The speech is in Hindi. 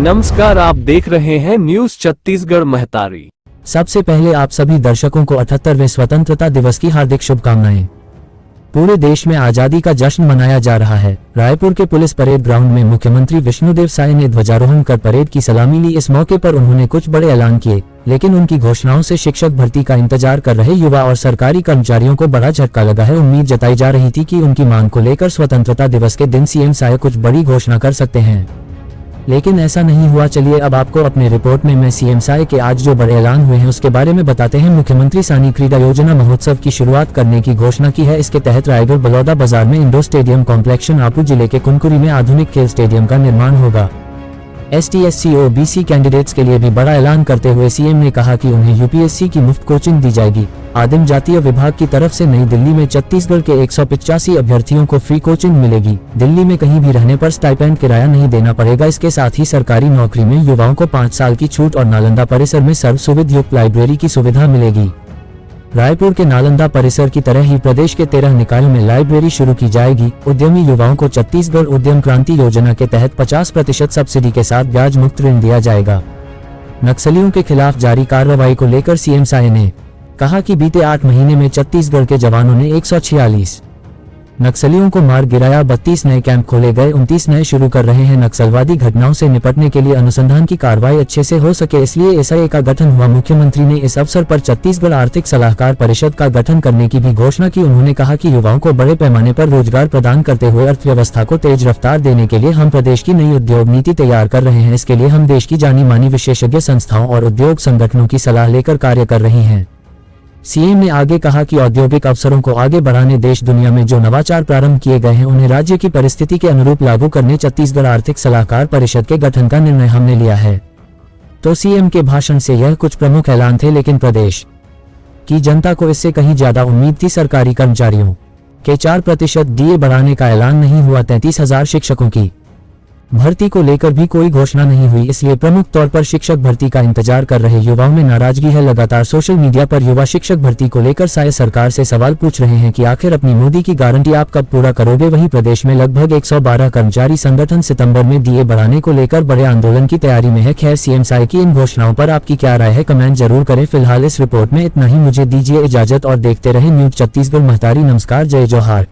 नमस्कार, आप देख रहे हैं न्यूज छत्तीसगढ़ महतारी। सबसे पहले आप सभी दर्शकों को 78वें स्वतंत्रता दिवस की हार्दिक शुभकामनाएं। पूरे देश में आजादी का जश्न मनाया जा रहा है। रायपुर के पुलिस परेड ग्राउंड में मुख्यमंत्री विष्णुदेव साय ने ध्वजारोहण कर परेड की सलामी ली। इस मौके पर उन्होंने कुछ बड़े ऐलान किए, लेकिन उनकी घोषणाओं से शिक्षक भर्ती का इंतजार कर रहे युवा और सरकारी कर्मचारियों को बड़ा झटका लगा है। उम्मीद जताई जा रही थी कि उनकी मांग को लेकर स्वतंत्रता दिवस के दिन सीएम साय कुछ बड़ी घोषणा कर सकते हैं, लेकिन ऐसा नहीं हुआ। चलिए अब आपको अपने रिपोर्ट में मैं सीएम साय के आज जो बड़े ऐलान हुए हैं उसके बारे में बताते हैं। मुख्यमंत्री सानी क्रीडा योजना महोत्सव की शुरुआत करने की घोषणा की है। इसके तहत रायगढ़ बलौदा बाजार में इंडोर स्टेडियम कॉम्प्लेक्स रायपुर जिले के कुनकुरी में आधुनिक खेल स्टेडियम का निर्माण होगा। ST/SC OBC कैंडिडेट्स के लिए भी बड़ा ऐलान करते हुए सीएम ने कहा कि उन्हें UPSC की मुफ्त कोचिंग दी जाएगी। आदिम जातीय विभाग की तरफ से नई दिल्ली में छत्तीसगढ़ के 185 अभ्यर्थियों को फ्री कोचिंग मिलेगी। दिल्ली में कहीं भी रहने पर स्टाइपेंड किराया नहीं देना पड़ेगा। इसके साथ ही सरकारी नौकरी में युवाओं को 5 साल की छूट और नालंदा परिसर में सर्व सुविधा युक्त लाइब्रेरी की सुविधा मिलेगी। रायपुर के नालंदा परिसर की तरह ही प्रदेश के 13 निकायों में लाइब्रेरी शुरू की जाएगी। उद्यमी युवाओं को छत्तीसगढ़ उद्यम क्रांति योजना के तहत 50% सब्सिडी के साथ ब्याज मुक्त ऋण दिया जाएगा। नक्सलियों के खिलाफ जारी कार्रवाई को लेकर सीएम साय ने कहा कि बीते 8 महीने में छत्तीसगढ़ के जवानों ने 146 नक्सलियों को मार गिराया। 32 नए कैंप खोले गए, 29 नए शुरू कर रहे हैं। नक्सलवादी घटनाओं से निपटने के लिए अनुसंधान की कार्रवाई अच्छे से हो सके, इसलिए SIA का गठन हुआ। मुख्यमंत्री ने इस अवसर पर छत्तीसगढ़ आर्थिक सलाहकार परिषद का गठन करने की भी घोषणा की। उन्होंने कहा कि युवाओं को बड़े पैमाने पर रोजगार प्रदान करते हुए अर्थव्यवस्था को तेज रफ्तार देने के लिए हम प्रदेश की नई उद्योग नीति तैयार कर रहे हैं। इसके लिए हम देश की जानी मानी विशेषज्ञ संस्थाओं और उद्योग संगठनों की सलाह लेकर कार्य कर रहे हैं। सीएम ने आगे कहा कि औद्योगिक अवसरों को आगे बढ़ाने देश दुनिया में जो नवाचार प्रारंभ किए गए हैं उन्हें राज्य की परिस्थिति के अनुरूप लागू करने छत्तीसगढ़ आर्थिक सलाहकार परिषद के गठन का निर्णय हमने लिया है। तो सीएम के भाषण से यह कुछ प्रमुख ऐलान थे, लेकिन प्रदेश की जनता को इससे कहीं ज्यादा उम्मीद थी। सरकारी कर्मचारियों के 4% DA बढ़ाने का ऐलान नहीं हुआ। 33,000 शिक्षकों की भर्ती को लेकर भी कोई घोषणा नहीं हुई, इसलिए प्रमुख तौर पर शिक्षक भर्ती का इंतजार कर रहे युवाओं में नाराजगी है। लगातार सोशल मीडिया पर युवा शिक्षक भर्ती को लेकर साय सरकार से सवाल पूछ रहे हैं कि आखिर अपनी मोदी की गारंटी आप कब पूरा करोगे। वहीं प्रदेश में लगभग 112 कर्मचारी संगठन सितंबर में DA बढ़ाने को लेकर बड़े आंदोलन की तैयारी में है। खैर, सीएम साय की इन घोषणाओं पर आपकी क्या राय है, कमेंट जरूर करें। फिलहाल इस रिपोर्ट में इतना ही। मुझे दीजिए इजाजत और देखते रहे न्यूज छत्तीसगढ़ महतारी। नमस्कार, जय जोहार।